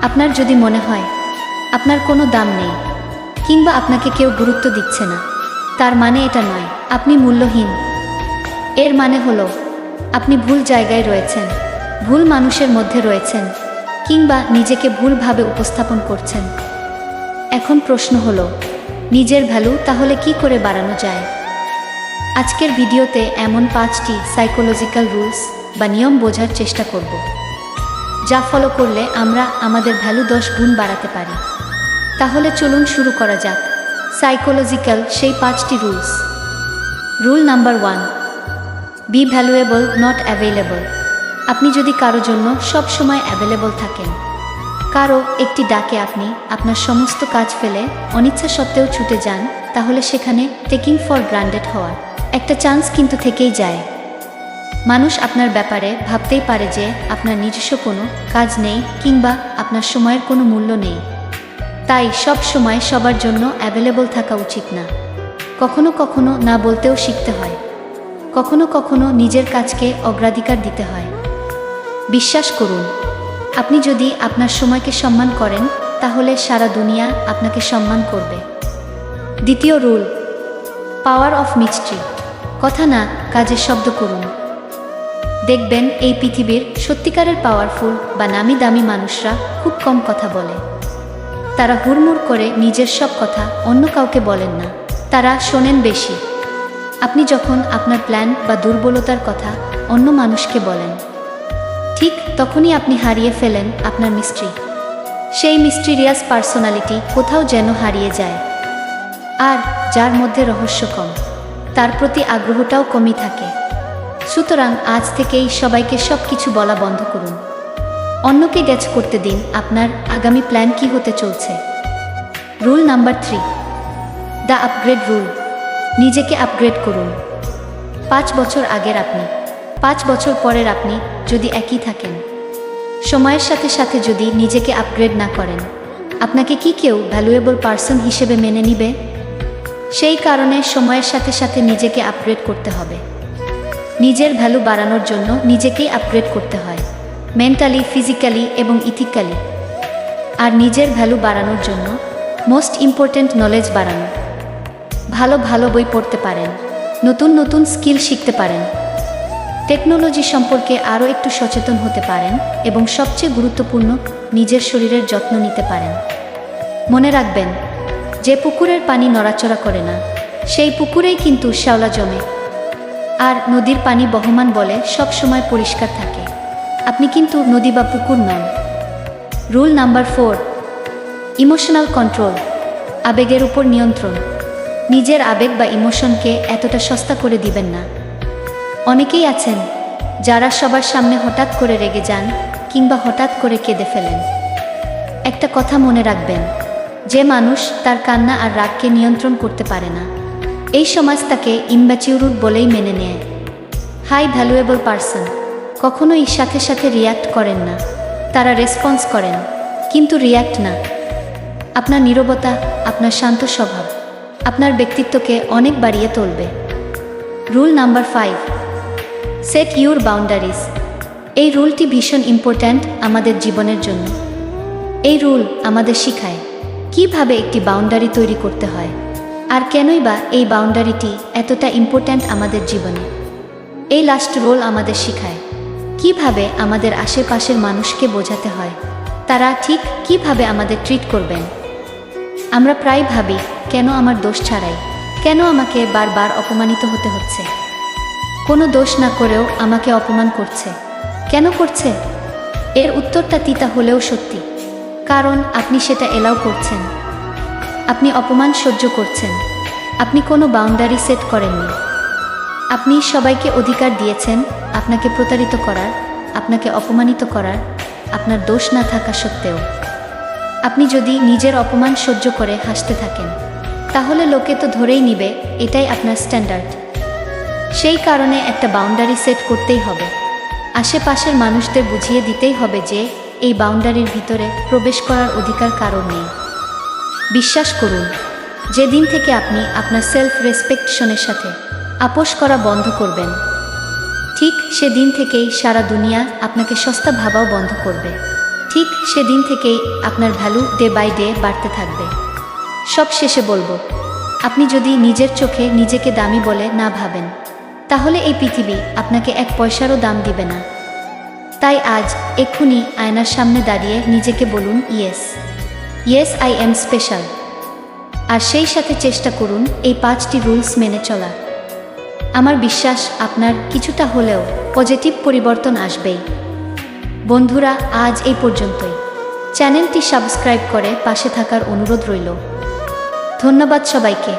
আপনার যদি মনে হয় আপনার কোনো দাম নেই কিংবা আপনাকে কেউ গুরুত্ব দিচ্ছে না, তার মানে এটা নয় আপনি মূল্যহীন। এর মানে হলো আপনি ভুল জায়গায় রয়েছেন, ভুল মানুষের মধ্যে রয়েছেন, কিংবা নিজেকে ভুলভাবে উপস্থাপন করছেন। এখন প্রশ্ন হলো, নিজের ভ্যালু তাহলে কি করে বাড়ানো যায়? আজকের ভিডিওতে এমন 5টি সাইকোলজিক্যাল রুলস বা নিয়ম বোঝার চেষ্টা করব, যা ফলো করলে আমরা আমাদের ভ্যালু 10 গুণ বাড়াতে পারি। তাহলে চলুন শুরু করা যাক সাইকোলজিক্যাল সেই 5টি rules. Rule number 1, be valuable not available. আপনি যদি কারো জন্য সব সময় অ্যাভেলেবল থাকেন, কারো একটি ডাকে আপনি আপনার সমস্ত কাজ ফেলে অনিচ্ছা সত্ত্বেও ছুটে যান, তাহলে সেখানে টেকিং ফর গ্রান্টেড হওয়ার একটা চান্স কিন্তু থেকেই যায়। মানুষ আপনার ব্যাপারে ভাবতেই পারে যে আপনার নিজস্ব কোনো কাজ নেই কিংবা আপনার সময়ের কোনো মূল্য নেই। তাই সব সময় সবার জন্য অ্যাভেলেবল থাকা উচিত না। কখনো কখনো না বলতেও শিখতে হয়, কখনো কখনো নিজের কাজকে অগ্রাধিকার দিতে হয়। বিশ্বাস করুন, আপনি যদি আপনার সময়কে সম্মান করেন, তাহলে সারা দুনিয়া আপনাকে সম্মান করবে। দ্বিতীয় রুল, পাওয়ার অফ মিস্ট্রি। কথা না, কাজের শব্দ করুন। দেখবেন এই পৃথিবীর সত্যিকারের পাওয়ারফুল বা নামি দামি মানুষরা খুব কম কথা বলে। তারা হুড়মুড় করে নিজের সব কথা অন্য কাউকে বলেন না, তারা শোনেন বেশি। আপনি যখন আপনার প্ল্যান বা দুর্বলতার কথা অন্য মানুষকে বলেন, ঠিক তখনই আপনি হারিয়ে ফেলেন আপনার মিস্ট্রি। সেই মিস্টিরিয়াস পার্সোনালিটি কোথাও যেন হারিয়ে যায়। আর যার মধ্যে রহস্য কম, তার প্রতি আগ্রহটাও কমই থাকে। সুতরাং আজ থেকেই সবাইকে সব কিছু বলা বন্ধ করুন। অন্যকে গ্যাচ করতে দিন আপনার আগামী প্ল্যান কি হতে চলছে। Rule number 3, the upgrade rule. নিজেকে আপগ্রেড করুন। 5 বছর আগের আপনি, 5 বছর পরের আপনি যদি একই থাকেন, সময়ের সাথে সাথে যদি নিজেকে আপগ্রেড না করেন, আপনাকে কি কেউ ভ্যালুয়েবল পারসন হিসেবে মেনে নিবে? সেই কারণে সময়ের সাথে সাথে নিজেকে আপগ্রেড করতে হবে। নিজের ভ্যালু বাড়ানোর জন্য নিজেকেই আপগ্রেড করতে হয়, মেন্টালি, ফিজিক্যালি এবং ইথিক্যালি। আর নিজের ভ্যালু বাড়ানোর জন্য মোস্ট ইম্পর্ট্যান্ট নলেজ বাড়ানো। ভালো ভালো বই পড়তে পারেন, নতুন নতুন স্কিল শিখতে পারেন, টেকনোলজি সম্পর্কে আরও একটু সচেতন হতে পারেন এবং সবচেয়ে গুরুত্বপূর্ণ, নিজের শরীরের যত্ন নিতে পারেন। মনে রাখবেন, যে পুকুরের পানি নড়াচড়া করে না, সেই পুকুরেই কিন্তু শ্যাওলা জমে। আর নদীর পানি বহমান বলে সব সময় পরিষ্কার থাকে। আপনি কিন্তু নদী বা পুকুর নন। Rule number 4, emotional control. আবেগের উপর নিয়ন্ত্রণ। নিজের আবেগ বা ইমোশনকে এতটা সস্তা করে দিবেন না। অনেকেই আছেন যারা সবার সামনে হঠাৎ করে রেগে যান কিংবা হঠাৎ করে কেঁদে ফেলেন। একটা কথা মনে রাখবেন, যে মানুষ তার কান্না আর রাগকে নিয়ন্ত্রণ করতে পারে না, এই সমাজ তাকে ইম্যাচিউর বলেই মেনে নেয়। হাই ভ্যালুয়েবল পারসন কখনোই সাথে সাথে রিয়্যাক্ট করেন না। তারা রেসপন্স করেন কিন্তু রিয়্যাক্ট না। আপনার নীরবতা, আপনার শান্ত স্বভাব আপনার ব্যক্তিত্বকে অনেক বাড়িয়ে তুলবে। Rule number 5, set your boundaries. এই রুলটি ভীষণ ইম্পর্ট্যান্ট আমাদের জীবনের জন্য। এই রুল আমাদের শেখায় কিভাবে একটি বাউন্ডারি তৈরি করতে হয়, আর কেনই বা এই বাউন্ডারিটি এতটা ইম্পর্ট্যান্ট আমাদের জীবনে। এই লাস্ট রুল আমাদের শেখায় কিভাবে আমাদের আশেপাশের মানুষকে বোঝাতে হয় তারা ঠিক কিভাবে আমাদের ট্রিট করবেন। আমরা প্রায় ভাবি, কেন আমার দোষ ছাড়াই, কেন আমাকে বারবার অপমানিত হতে হচ্ছে? কোনো দোষ না করেও আমাকে অপমান করছে, কেন করছে? এর উত্তরটা তিতা হলেও সত্যি, কারণ আপনি সেটা এলাও করছেন। আপনি অপমান সহ্য করছেন, আপনি কোনো বাউন্ডারি সেট করেননি। আপনি সবাইকে অধিকার দিয়েছেন আপনাকে প্রতারিত করার, আপনাকে অপমানিত করার, আপনার দোষ না থাকা সত্ত্বেও। আপনি যদি নিজের অপমান সহ্য করে হাসতে থাকেন, তাহলে লোকে তো ধরেই নিবে এটাই আপনার স্ট্যান্ডার্ড। সেই কারণে একটা বাউন্ডারি সেট করতেই হবে। আশেপাশের মানুষদের বুঝিয়ে দিতেই হবে যে এই বাউন্ডারির ভিতরে প্রবেশ করার অধিকার কারণ নেই। বিশ্বাস করুন, যেদিন থেকে আপনি আপনার সেলফ রেসপেকশনের সাথে আপোষ করা বন্ধ করবেন, ঠিক সেদিন থেকেই সারা দুনিয়া আপনাকে সস্তা ভাবাও বন্ধ করবে। ঠিক সেদিন থেকেই আপনার ভ্যালু ডে বাই ডে বাড়তে থাকবে। সব শেষে বলবো, আপনি যদি নিজের চোখে নিজেকে দামি বলে না ভাবেন, তাহলে এই পৃথিবী আপনাকে এক পয়সারও দাম দিবে না। তাই আজ এক্ষুনি আয়নার সামনে দাঁড়িয়ে নিজেকে বলুন, yes yes I am special. আর সেই সাথে চেষ্টা করুন এই 5টি রুলস মেনে চলা। আমার বিশ্বাস আপনার কিছুটা হলেও পজিটিভ পরিবর্তন আসবেই। বন্ধুরা, আজ এই পর্যন্তই। চ্যানেলটি সাবস্ক্রাইব করে পাশে থাকার অনুরোধ রইল। ধন্যবাদ সবাইকে।